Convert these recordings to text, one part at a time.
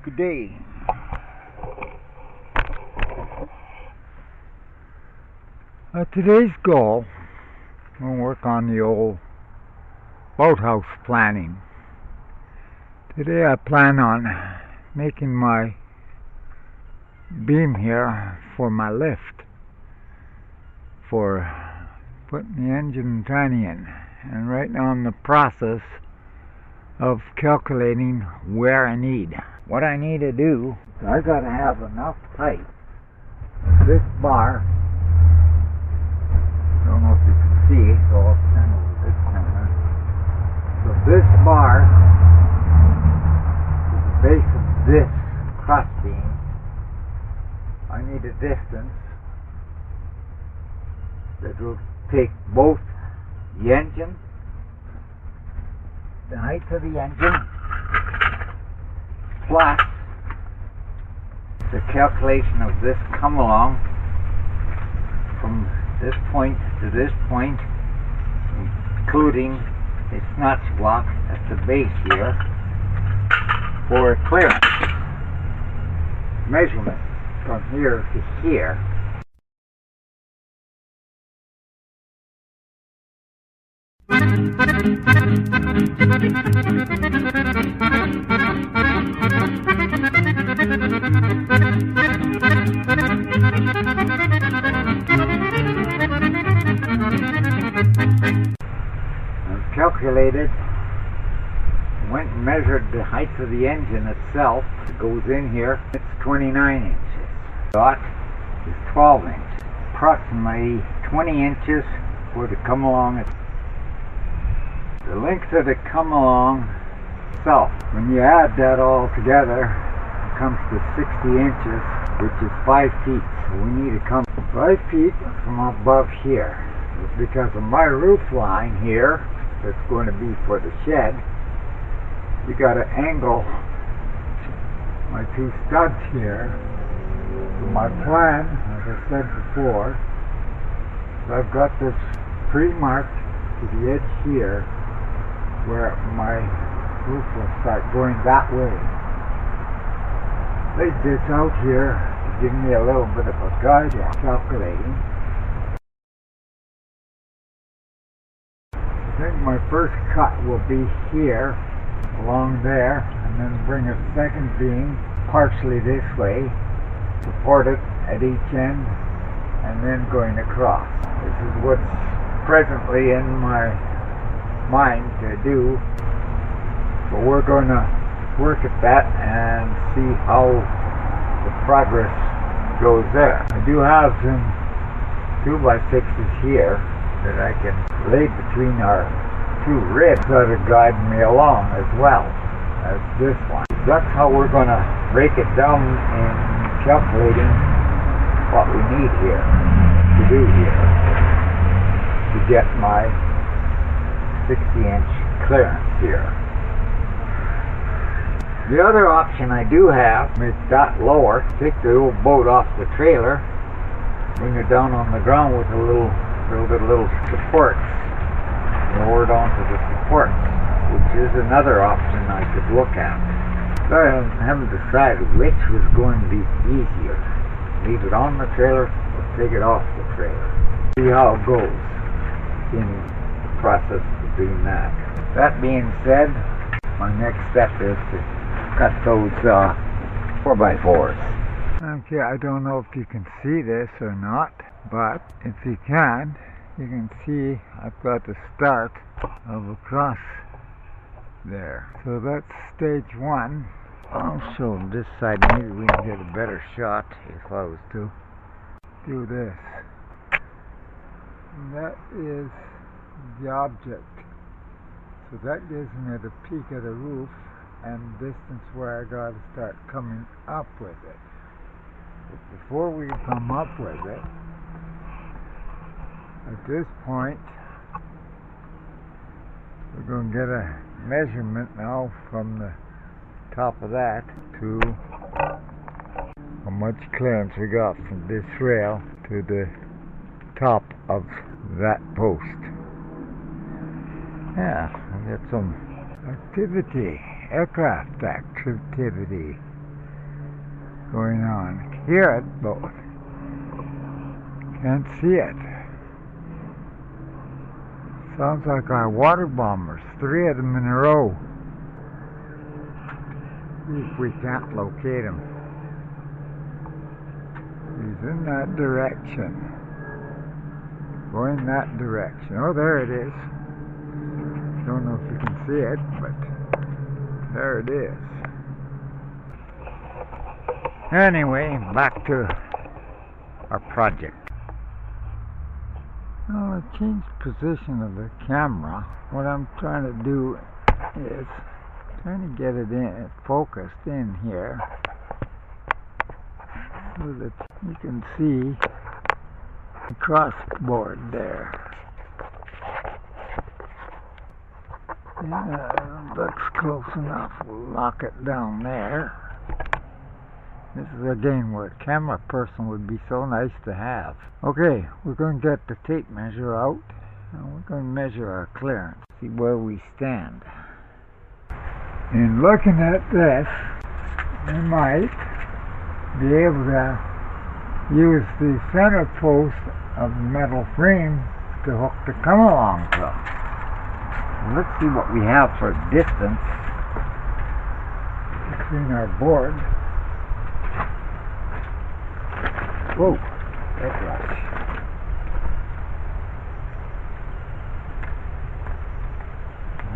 Good day. Today's goal, we'll work on the old boathouse planning. Today I plan on making my beam here for my lift, for putting the engine and tranny in. And right now I'm in the process of calculating where I need. What I need to do, I gotta have enough pipe. This bar, I don't know if you can see, so I'll stand over this corner. So this bar is the base of this cross beam. I need a distance that will take both the engine, the height of the engine, plus the calculation of this come along from this point to this point, including its notch block at the base here for clearance measurement from here to here. I've calculated, went and measured the height of the engine itself. It goes in here, it's 29 inches. Dot is 12 inches. Approximately 20 inches for the come along. The length of the come along itself, when you add that all together, it comes to 60 inches, which is 5 feet. So we need to come 5 feet from above here. Because of my roof line here, that's going to be for the shed, you got to angle my two studs here. So my plan, as I said before, is I've got this pre-marked to the edge here, where my roof will start going that way. Laid this out here to give me a little bit of a guide on calculating. I think my first cut will be here, along there, and then bring a second beam partially this way, support it at each end, and then going across. This is what's presently in my mind to do, but we're going to work at that and see how the progress goes there. I do have some 2x6s here that I can lay between our two ribs that are guiding me along as well as this one. That's how we're going to break it down in calculating what we need here to do here to get my 60-inch clearance here. The other option I do have, make that lower, take the old boat off the trailer, bring it down on the ground with a little supports, lower it onto the supports, which is another option I could look at. So I haven't decided which was going to be easier. Leave it on the trailer or take it off the trailer. See how it goes in the process of doing that. That being said, my next step is to cut those 4x4s. Okay, I don't know if you can see this or not, but if you can see I've got the start of a cross there. So that's stage one. I'll show this side, maybe we can get a better shot if I was to do this. And that is the object. So that gives me the peak of the roof and distance where I got to start coming up with it. But before we come up with it, at this point, we're going to get a measurement now from the top of that to how much clearance we got from this rail to the top of that post. Yeah, we got some activity, aircraft activity going on. Hear it, but can't see it. Sounds like our water bombers, 3 of them in a row. See if we can't locate him. He's in that direction. Going that direction. Oh, there it is. Don't know if you can see it, but there it is. Anyway, back to our project. Now, I changed position of the camera. What I'm trying to do is trying to get it in, focused in here, so that you can see the crossboard there. Yeah, looks close enough. We'll lock it down there. This is again where a camera person would be so nice to have. Okay, we're going to get the tape measure out and we're going to measure our clearance, see where we stand. In looking at this, we might be able to use the center post of the metal frame to hook the come along to. Let's see what we have for distance between our board. Whoa, that's right.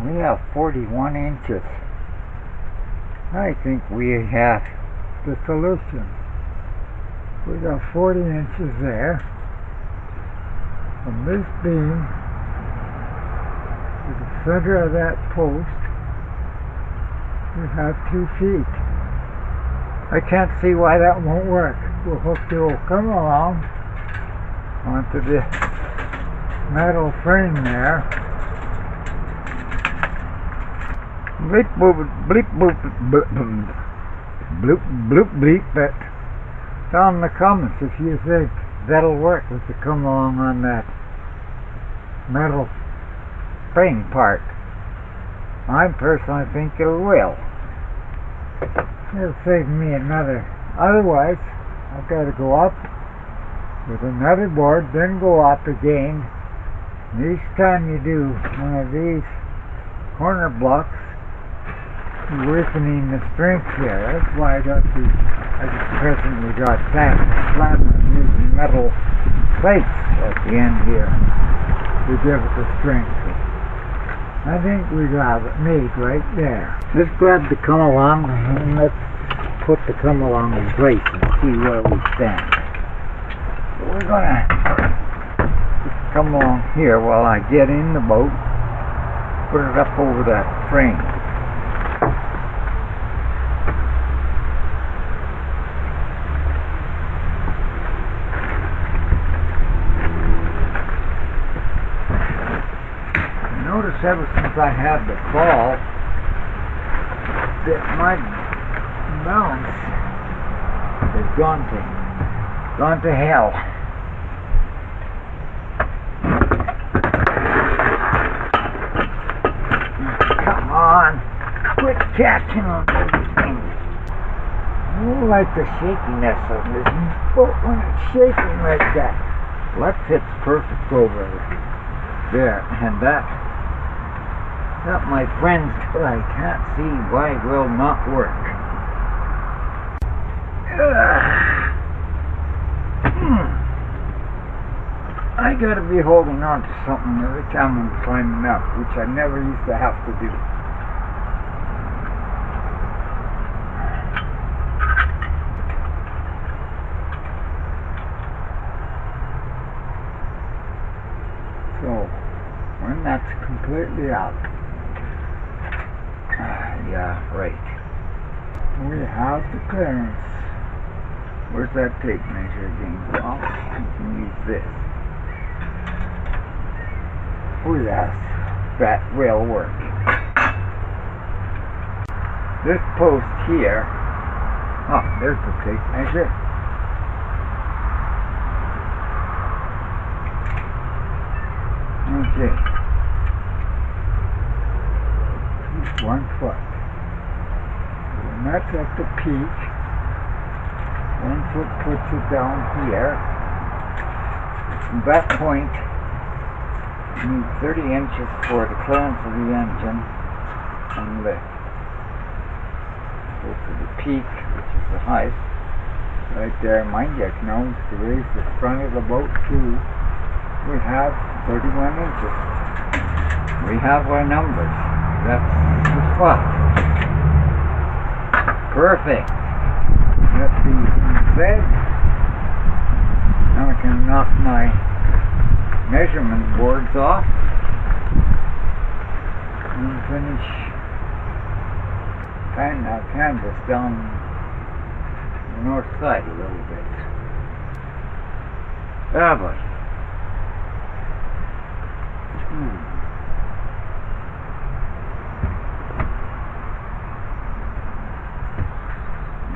We have 41 inches. I think we have the solution. We got 40 inches there. From this beam to the center of that post, we have 2 feet. I can't see why that won't work. We'll hook the old come along onto the metal frame there. Bleep boop bleep boop bloop bloop bloop bleep, but tell in the comments if you think that'll work with the come along on that metal frame part. I personally think it will. It'll save me another. Otherwise, I've got to go up with another board, then go up again. And each time you do one of these corner blocks, you're weakening the strength here. That's why I just presently got flat and using metal plates at the end here to give it the strength. I think we got it made right there. Let's grab the come along and let's put the come along in place and see where we stand. So we're gonna just come along here while I get in the boat, put it up over that frame. Notice ever since I had the fall that my balance has gone to hell. Come on, quit catching on these things. I don't like the shakiness of this boat when it's shaking like that. That fits perfect over there, and that my friends I can't see why will not work. I gotta be holding on to something every time I'm climbing up, which I never used to have to do. So, when that's completely out, yeah, right. We have the clearance. Where's that tape measure again? Well, I can use this. Oh yes, that will work. This post here, oh, there's the tape measure. Okay. 1 foot. And that's at the peak. That's what puts it down here. From that point, you need 30 inches for the clearance of the engine and the go to the peak, which is the height. Right there, mind you, I can always raise the front of the boat too. We have 31 inches. We have our numbers. That's the spot. Perfect. That being said, now I can knock my measurement boards off and finish tying that canvas down the north side a little bit. Ah, but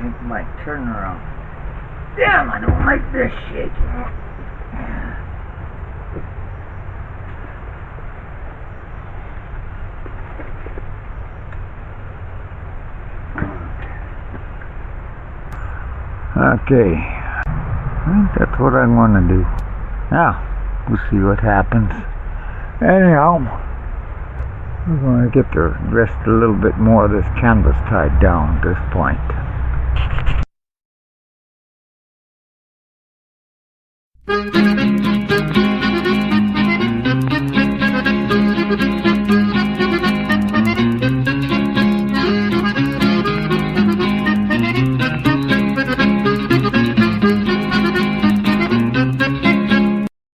make my turnaround. Damn, I don't like this shaking. Okay, I think that's what I'm going to do. Now, we'll see what happens. Anyhow, we're going to get the rest a little bit more of this canvas tied down at this point.